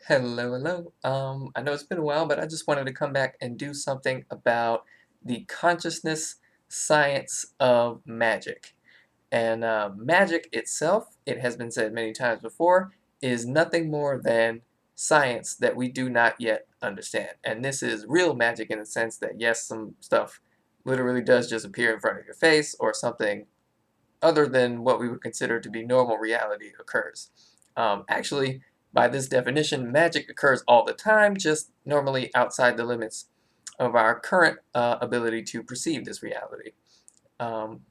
Hello, hello. I know it's been a while, but I just wanted to come back and do something about the consciousness science of magic. And magic itself, it has been said many times before, is nothing more than science that we do not yet understand. And this is real magic in the sense that, yes, some stuff literally does just appear in front of your face, or something other than what we would consider to be normal reality occurs. Actually, by this definition, magic occurs all the time, just normally outside the limits of our current ability to perceive this reality.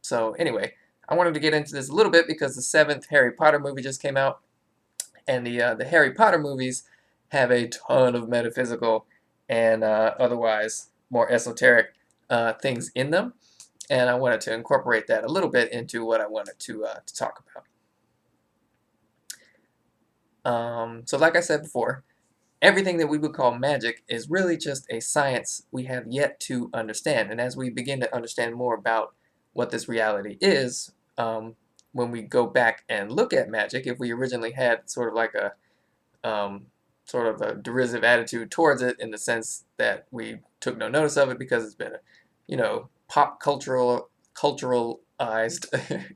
So anyway, I wanted to get into this a little bit because the seventh Harry Potter movie just came out, and the Harry Potter movies have a ton of metaphysical and otherwise more esoteric things in them, and I wanted to incorporate that a little bit into what I wanted to talk about. So like I said before, everything that we would call magic is really just a science we have yet to understand. And as we begin to understand more about what this reality is, when we go back and look at magic, if we originally had sort of like a sort of a derisive attitude towards it, in the sense that we took no notice of it because it's been, pop culturalized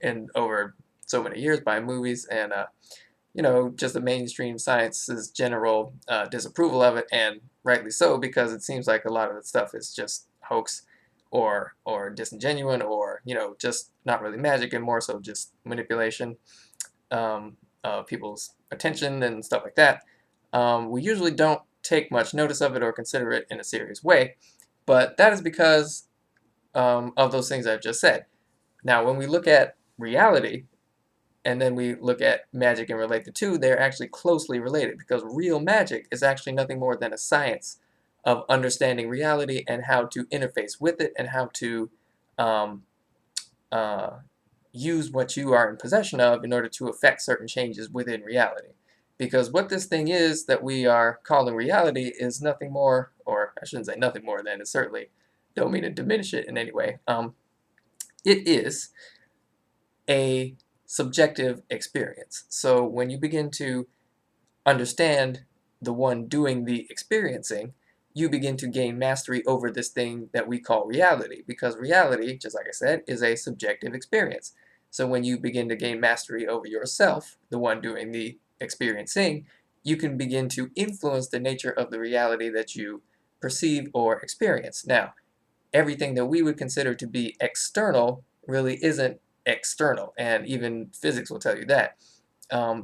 and over so many years by movies and just the mainstream science's general disapproval of it, and rightly so, because it seems like a lot of the stuff is just hoax or disingenuine, or just not really magic and more so just manipulation of people's attention and stuff like that. We usually don't take much notice of it or consider it in a serious way, but that is because of those things I've just said. Now, when we look at reality, and then we look at magic and relate the two, they're actually closely related, because real magic is actually nothing more than a science of understanding reality and how to interface with it, and how to um, uh, use what you are in possession of in order to affect certain changes within reality. Because what this thing is that we are calling reality is nothing more, or I shouldn't say nothing more than, it certainly don't mean to diminish it in any way. It is a subjective experience. So when you begin to understand the one doing the experiencing, you begin to gain mastery over this thing that we call reality, because reality, just like I said, is a subjective experience. So when you begin to gain mastery over yourself, the one doing the experiencing, you can begin to influence the nature of the reality that you perceive or experience. Now, everything that we would consider to be external really isn't external, and even physics will tell you that,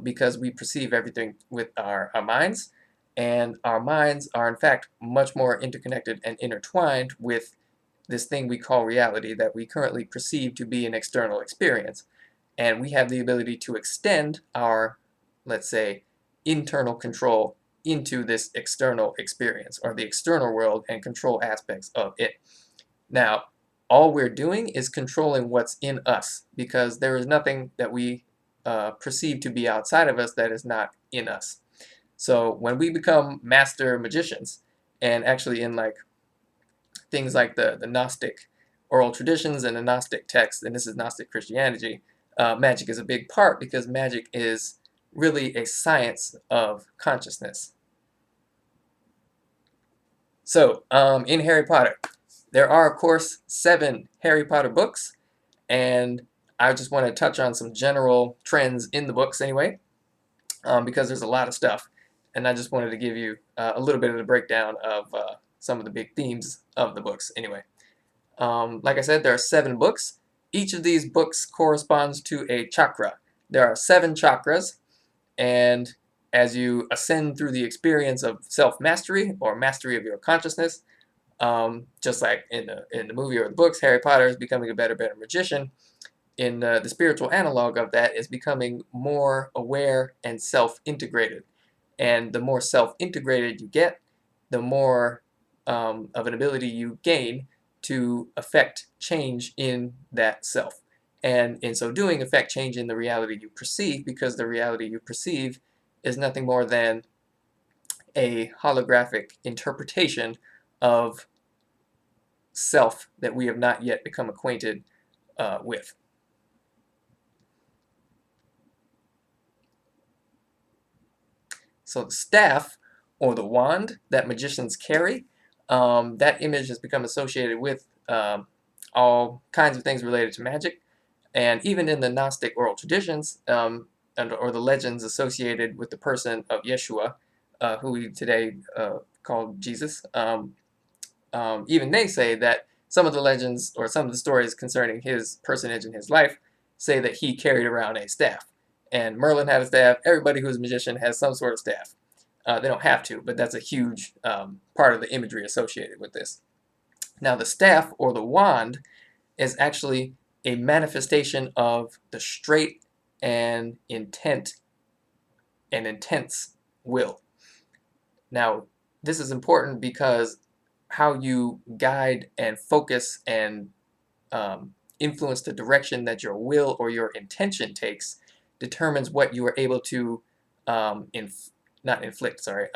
because we perceive everything with our minds, and our minds are in fact much more interconnected and intertwined with this thing we call reality that we currently perceive to be an external experience. And we have the ability to extend our, let's say, internal control into this external experience, or the external world, and control aspects of it. Now, all we're doing is controlling what's in us, because there is nothing that we perceive to be outside of us that is not in us. So when we become master magicians, and actually in like things like the Gnostic oral traditions and the Gnostic texts, and this is Gnostic Christianity, magic is a big part, because magic is really a science of consciousness. So in Harry Potter, there are, of course, 7 Harry Potter books, and I just want to touch on some general trends in the books anyway, because there's a lot of stuff, and I just wanted to give you a little bit of the breakdown of some of the big themes of the books anyway. Like I said, there are 7 books. Each of these books corresponds to a chakra. There are 7 chakras, and as you ascend through the experience of self-mastery, or mastery of your consciousness, just like in the movie or the books, Harry Potter is becoming a better magician. In the spiritual analog of that is becoming more aware and self-integrated. And the more self-integrated you get, the more of an ability you gain to affect change in that self. And in so doing, affect change in the reality you perceive, because the reality you perceive is nothing more than a holographic interpretation of self that we have not yet become acquainted with. So the staff, or the wand that magicians carry. That image has become associated with all kinds of things related to magic, and even in the Gnostic oral traditions, or the legends associated with the person of Yeshua, who we today call Jesus, even they say that some of the legends or some of the stories concerning his personage and his life say that he carried around a staff. And Merlin had a staff. Everybody who's a magician has some sort of staff. They don't have to, but that's a huge part of the imagery associated with this. Now, the staff or the wand is actually a manifestation of the straight and intense will. Now, this is important because how you guide and focus and influence the direction that your will or your intention takes determines what you are able to not inflict, sorry,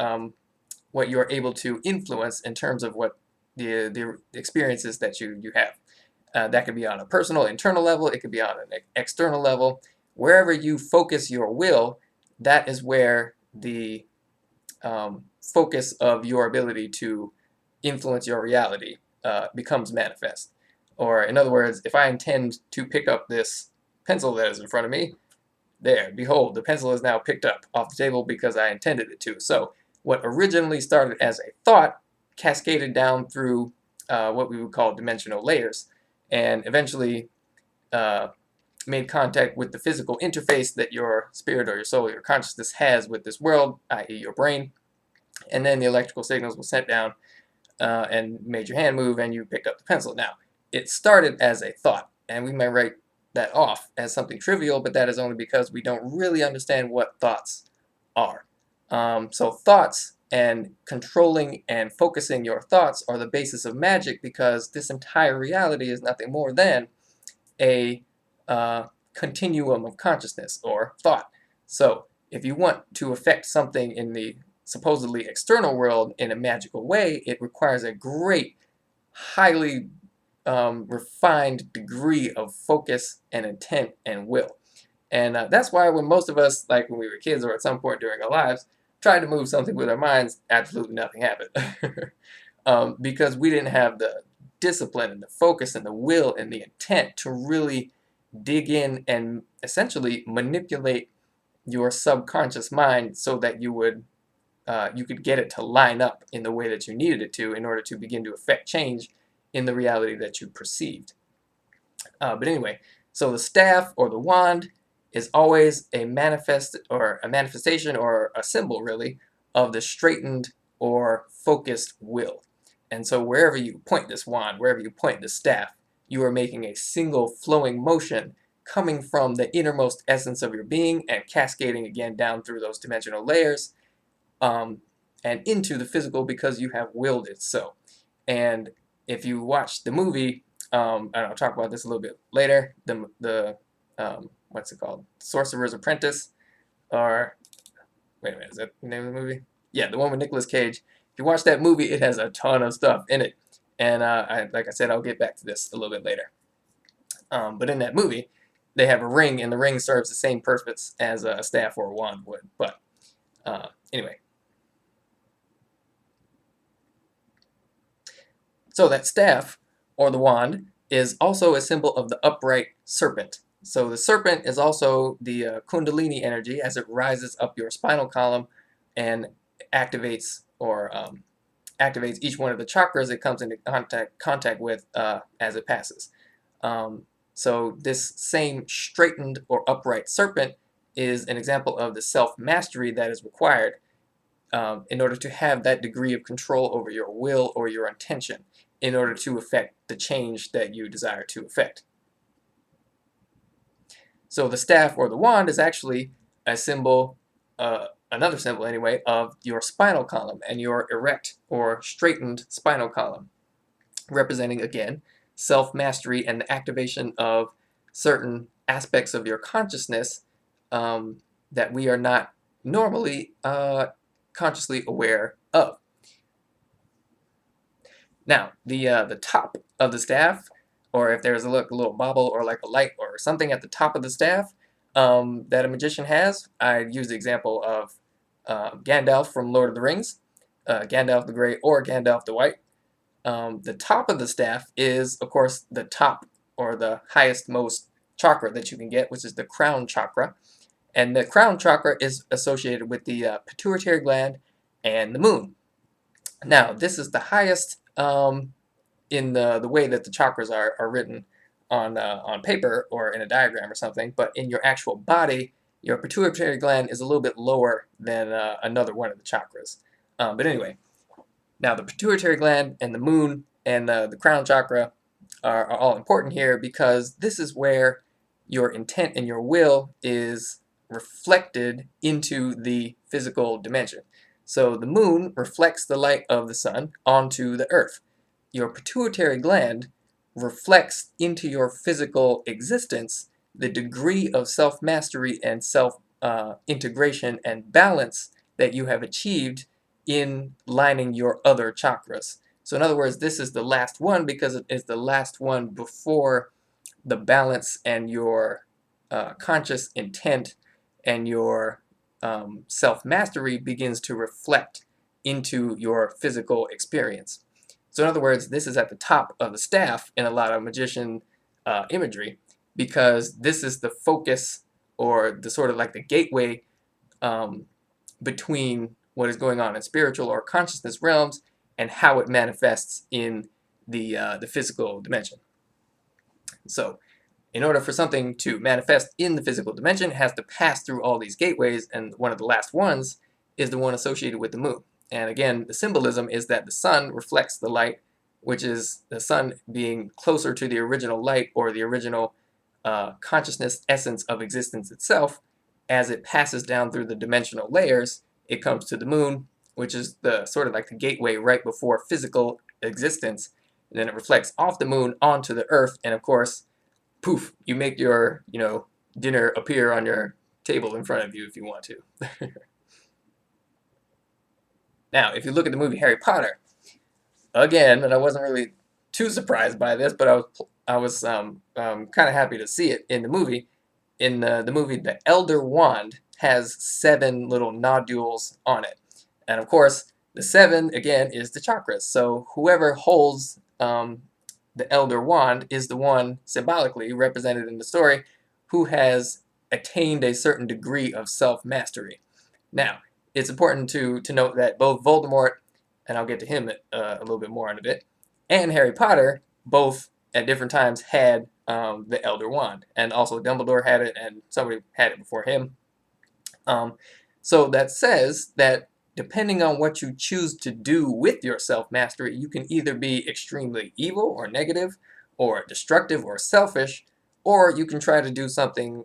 what you are able to influence in terms of what the experiences that you have. That could be on a personal, internal level. It could be on an external level. Wherever you focus your will, that is where the focus of your ability to influence your reality becomes manifest. Or in other words, if I intend to pick up this pencil that is in front of me, there, behold, the pencil is now picked up off the table because I intended it to. So what originally started as a thought cascaded down through what we would call dimensional layers, and eventually made contact with the physical interface that your spirit or your soul or your consciousness has with this world, i.e. your brain. And then the electrical signals were sent down and made your hand move, and you picked up the pencil. Now, it started as a thought, and we may write that off as something trivial, but that is only because we don't really understand what thoughts are. So thoughts and controlling and focusing your thoughts are the basis of magic, because this entire reality is nothing more than a continuum of consciousness or thought. So if you want to affect something in the supposedly external world in a magical way, it requires a great, highly refined degree of focus and intent and will. And that's why when most of us, like when we were kids or at some point during our lives, tried to move something with our minds, absolutely nothing happened. Because we didn't have the discipline and the focus and the will and the intent to really dig in and essentially manipulate your subconscious mind so that you could get it to line up in the way that you needed it to in order to begin to affect change in the reality that you perceived. But anyway, so the staff or the wand is always a manifestation or a symbol, really, of the straightened or focused will. And so wherever you point this wand, wherever you point the staff, you are making a single flowing motion coming from the innermost essence of your being and cascading again down through those dimensional layers and into the physical because you have willed it so. And if you watch the movie, and I'll talk about this a little bit later, the what's it called? Sorcerer's Apprentice, or wait a minute, is that the name of the movie? Yeah, the one with Nicolas Cage. If you watch that movie, it has a ton of stuff in it, and like I said, I'll get back to this a little bit later. But in that movie, they have a ring, and the ring serves the same purpose as a staff or a wand would. But anyway. So that staff, or the wand, is also a symbol of the upright serpent. So the serpent is also the kundalini energy as it rises up your spinal column and activates activates each one of the chakras it comes into contact with as it passes. So this same straightened or upright serpent is an example of the self-mastery that is required in order to have that degree of control over your will or your intention in order to affect the change that you desire to affect. So the staff or the wand is actually a symbol, another symbol anyway, of your spinal column and your erect or straightened spinal column, representing, again, self-mastery and the activation of certain aspects of your consciousness that we are not normally consciously aware of. Now, the top of the staff, or if there's a little bobble or like a light or something at the top of the staff that a magician has, I use the example of Gandalf from Lord of the Rings. Gandalf the Grey or Gandalf the White. The top of the staff is, of course, the top or the highest most chakra that you can get, which is the crown chakra. And the crown chakra is associated with the pituitary gland and the moon. Now, this is the highest in the way that the chakras are written on paper or in a diagram or something, but in your actual body, your pituitary gland is a little bit lower than another one of the chakras. But anyway, now the pituitary gland and the moon and the crown chakra are all important here because this is where your intent and your will is reflected into the physical dimension. So the moon reflects the light of the sun onto the earth. Your pituitary gland reflects into your physical existence the degree of self-mastery and self-integration and balance that you have achieved in lining your other chakras. So in other words, this is the last one because it is the last one before the balance and your conscious intent and your self-mastery begins to reflect into your physical experience. So in other words, this is at the top of the staff in a lot of magician imagery because this is the focus or the sort of like the gateway um, between what is going on in spiritual or consciousness realms and how it manifests in the physical dimension. So in order for something to manifest in the physical dimension, it has to pass through all these gateways, and one of the last ones is the one associated with the moon. And again, the symbolism is that the sun reflects the light, which is the sun being closer to the original light or the original consciousness essence of existence itself. As it passes down through the dimensional layers, it comes to the moon, which is the sort of like the gateway right before physical existence. And then it reflects off the moon onto the earth, and of course, poof, you make your, dinner appear on your table in front of you if you want to. Now, if you look at the movie Harry Potter, again, and I wasn't really too surprised by this, but I was kind of happy to see it in the movie. In the movie, the Elder Wand has 7 little nodules on it. And of course, the 7, again, is the chakras. So whoever holds the Elder Wand is the one, symbolically represented in the story, who has attained a certain degree of self-mastery. Now, it's important to note that both Voldemort, and I'll get to him a little bit more in a bit, and Harry Potter both at different times had the Elder Wand, and also Dumbledore had it, and somebody had it before him. So that says that depending on what you choose to do with your self-mastery, you can either be extremely evil or negative, or destructive or selfish, or you can try to do something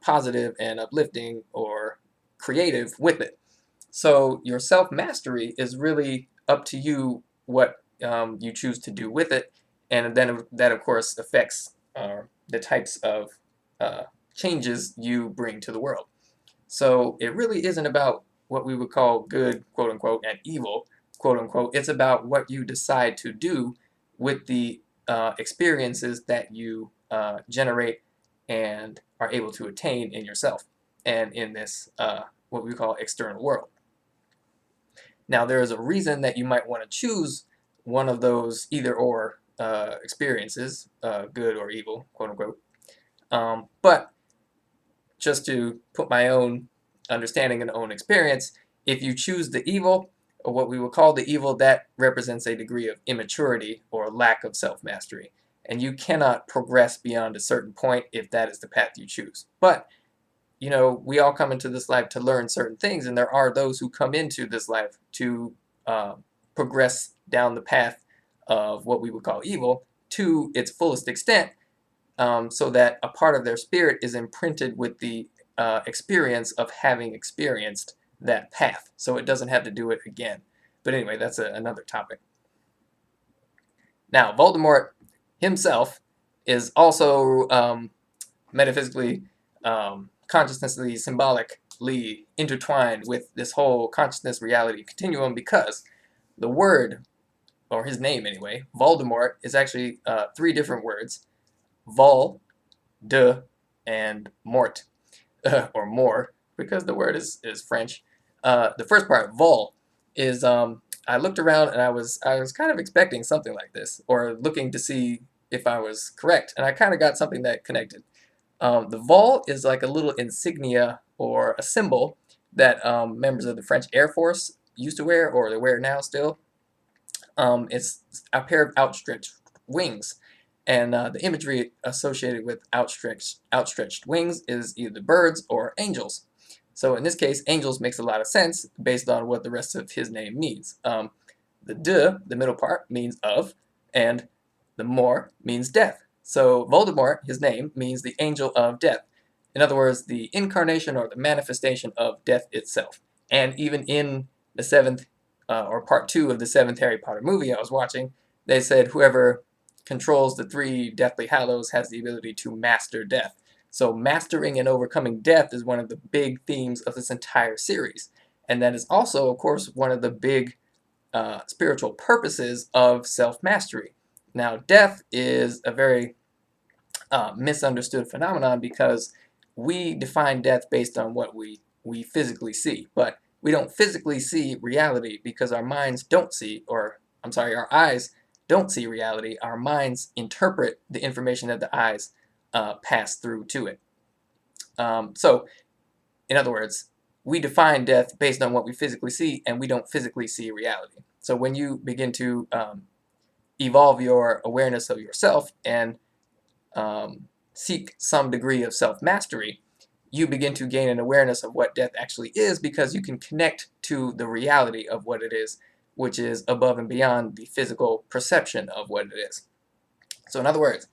positive and uplifting or creative with it. So your self-mastery is really up to you what you choose to do with it, and then that of course affects the types of changes you bring to the world. So it really isn't about what we would call good, quote unquote, and evil, quote unquote. It's about what you decide to do with the experiences that you generate and are able to attain in yourself and in this what we call external world. Now, there is a reason that you might want to choose one of those either or experiences, good or evil, quote unquote. But just to put my own understanding and own experience, if you choose the evil, or what we would call the evil, that represents a degree of immaturity or lack of self-mastery. And you cannot progress beyond a certain point if that is the path you choose. But, we all come into this life to learn certain things, and there are those who come into this life to progress down the path of what we would call evil to its fullest extent, so that a part of their spirit is imprinted with the experience of having experienced that path, so it doesn't have to do it again. But anyway, that's another topic. Now, Voldemort himself is also metaphysically, consciously, symbolically intertwined with this whole consciousness reality continuum because the word, or his name anyway, Voldemort, is actually 3 different words: Vol, de, and mort, or more, because the word is French. The first part, vol, is I looked around and I was kind of expecting something like this, or looking to see if I was correct, and I kind of got something that connected. The vol is like a little insignia or a symbol that members of the French Air Force used to wear, or they wear now still. It's a pair of outstretched wings, and the imagery associated with outstretched wings is either birds or angels. So in this case, angels makes a lot of sense based on what the rest of his name means. The de, the middle part, means of, and the mort means death. So Voldemort, his name, means the angel of death. In other words, the incarnation or the manifestation of death itself. And even in the seventh, or part two of the seventh Harry Potter movie I was watching, they said whoever controls the three Deathly Hallows has the ability to master death. So mastering and overcoming death is one of the big themes of this entire series. And that is also, of course, one of the big spiritual purposes of self-mastery. Now, death is a very misunderstood phenomenon because we define death based on what we physically see, but we don't physically see reality because our minds don't see, or I'm sorry, our eyes don't see reality. Our minds interpret the information that the eyes pass through to it. So, in other words, we define death based on what we physically see, and we don't physically see reality. So when you begin to evolve your awareness of yourself and seek some degree of self-mastery, you begin to gain an awareness of what death actually is because you can connect to the reality of what it is, which is above and beyond the physical perception of what it is. So in other words,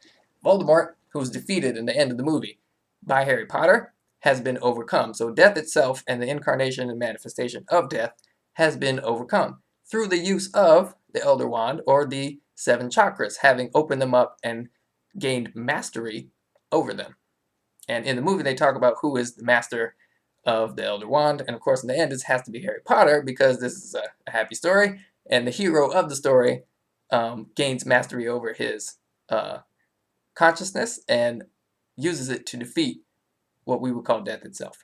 Voldemort, who's defeated in the end of the movie by Harry Potter, has been overcome. So death itself and the incarnation and manifestation of death has been overcome through the use of the Elder Wand or the seven chakras, having opened them up and gained mastery over them. And in the movie, they talk about who is the master of the Elder Wand. And of course, in the end, it has to be Harry Potter because this is a happy story. And the hero of the story gains mastery over his consciousness and uses it to defeat what we would call death itself.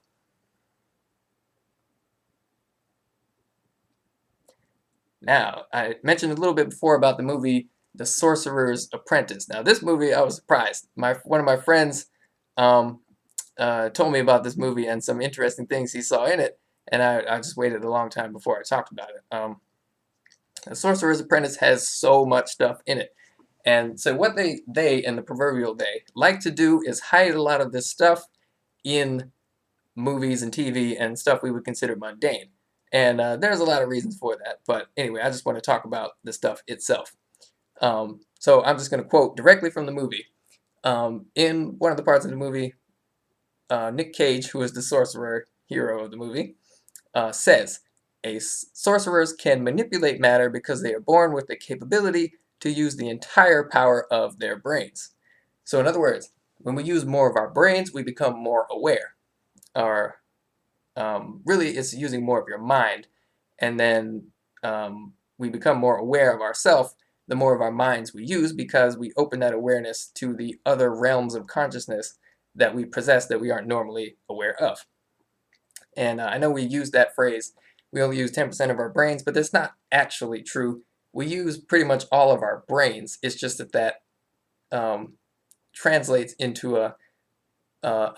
Now, I mentioned a little bit before about the movie The Sorcerer's Apprentice. Now, this movie, I was surprised. One of my friends told me about this movie and some interesting things he saw in it, and I just waited a long time before I talked about it. The Sorcerer's Apprentice has so much stuff in it. And so what they and the proverbial they like to do is hide a lot of this stuff in movies and TV and stuff we would consider mundane. And there's a lot of reasons for that. But anyway, I just want to talk about the stuff itself. So I'm just going to quote directly from the movie. In one of the parts of the movie, Nick Cage, who is the sorcerer hero of the movie, says, sorcerers can manipulate matter because they are born with the capability to use the entire power of their brains. So in other words, when we use more of our brains, we become more aware. Or really, it's using more of your mind, and then we become more aware of ourselves the more of our minds we use because we open that awareness to the other realms of consciousness that we possess that we aren't normally aware of. And I know we use that phrase, we only use 10% of our brains, but that's not actually true. We use pretty much all of our brains. It's just that translates into a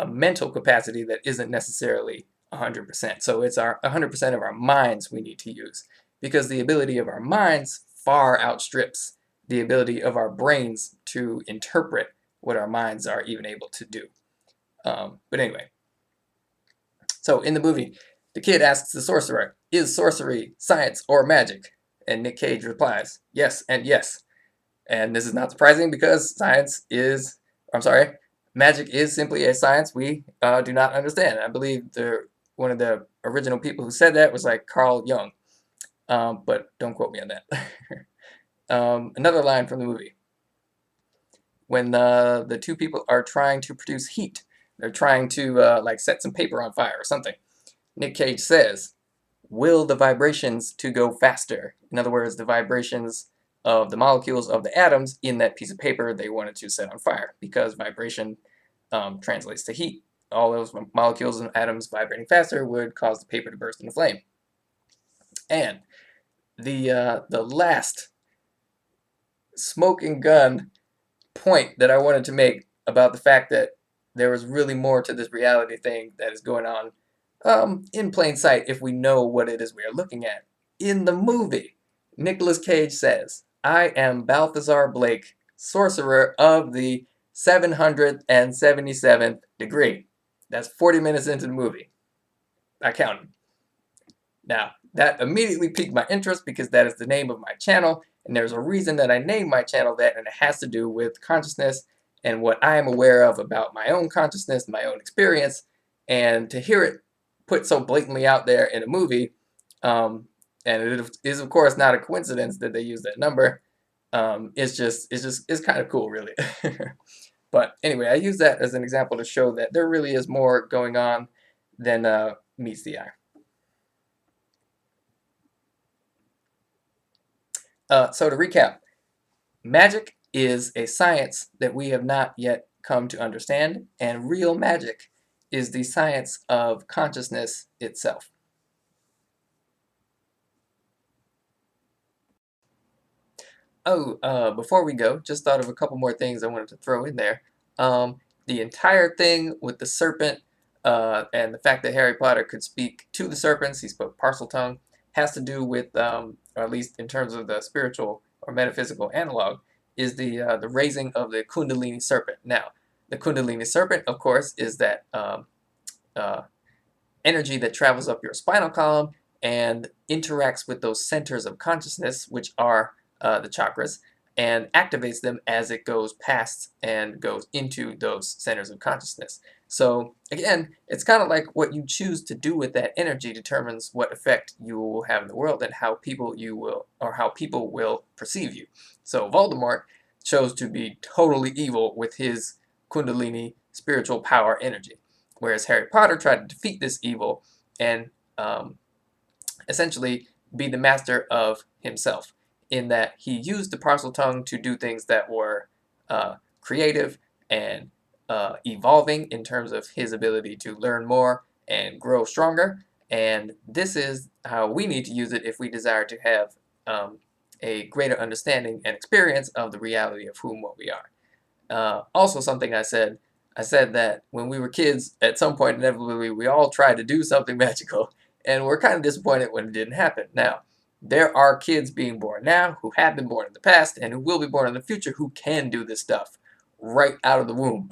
mental capacity that isn't necessarily 100%. So it's our 100% of our minds we need to use because the ability of our minds far outstrips the ability of our brains to interpret what our minds are even able to do. But anyway, so in the movie, the kid asks the sorcerer, "Is sorcery science or magic?" And Nick Cage replies, "Yes and yes." And this is not surprising because magic is simply a science we do not understand. I believe one of the original people who said that was like Carl Jung, but don't quote me on that. Another line from the movie. When the two people are trying to produce heat, they're trying to like set some paper on fire or something. Nick Cage says, "Will the vibrations to go faster?" In other words, the vibrations of the molecules of the atoms in that piece of paper they wanted to set on fire because vibration translates to heat. All those molecules and atoms vibrating faster would cause the paper to burst into flame. And the last smoking gun point that I wanted to make about the fact that there was really more to this reality thing that is going on in plain sight if we know what it is we are looking at. In the movie, Nicolas Cage says, "I am Balthazar Blake, sorcerer of the 777th degree." That's 40 minutes into the movie. I counted. Now, that immediately piqued my interest because that is the name of my channel, and there's a reason that I named my channel that, and it has to do with consciousness and what I am aware of about my own consciousness, my own experience, and to hear it put so blatantly out there in a movie, and it is of course not a coincidence that they use that number. It's kind of cool, really. But anyway, I use that as an example to show that there really is more going on than meets the eye. So to recap, magic is a science that we have not yet come to understand, and real magic is the science of consciousness itself. Oh, before we go, just thought of a couple more things I wanted to throw in there. The entire thing with the serpent and the fact that Harry Potter could speak to the serpents, he spoke Parseltongue, has to do with, or at least in terms of the spiritual or metaphysical analog, is the raising of the Kundalini serpent. Now, the Kundalini serpent, of course, is that uh, energy that travels up your spinal column and interacts with those centers of consciousness, which are the chakras, and activates them as it goes past and goes into those centers of consciousness. So again, it's kind of like what you choose to do with that energy determines what effect you will have in the world and how people will perceive you. So Voldemort chose to be totally evil with his Kundalini spiritual power energy, whereas Harry Potter tried to defeat this evil and essentially be the master of himself, in that he used the Parseltongue to do things that were creative and evolving in terms of his ability to learn more and grow stronger. And this is how we need to use it if we desire to have a greater understanding and experience of the reality of what we are. Also, something I said that when we were kids, at some point inevitably we all tried to do something magical, and we're kind of disappointed when it didn't happen. Now, there are kids being born now who have been born in the past and who will be born in the future who can do this stuff right out of the womb.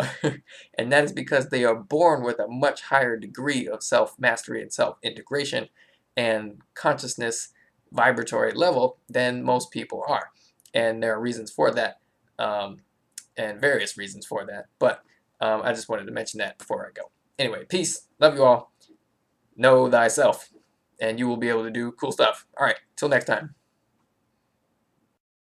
And that is because they are born with a much higher degree of self-mastery and self-integration and consciousness vibratory level than most people are. And there are reasons for that. And various reasons for that. But I just wanted to mention that before I go. Anyway, peace. Love you all. Know thyself. And you will be able to do cool stuff. All right. Till next time.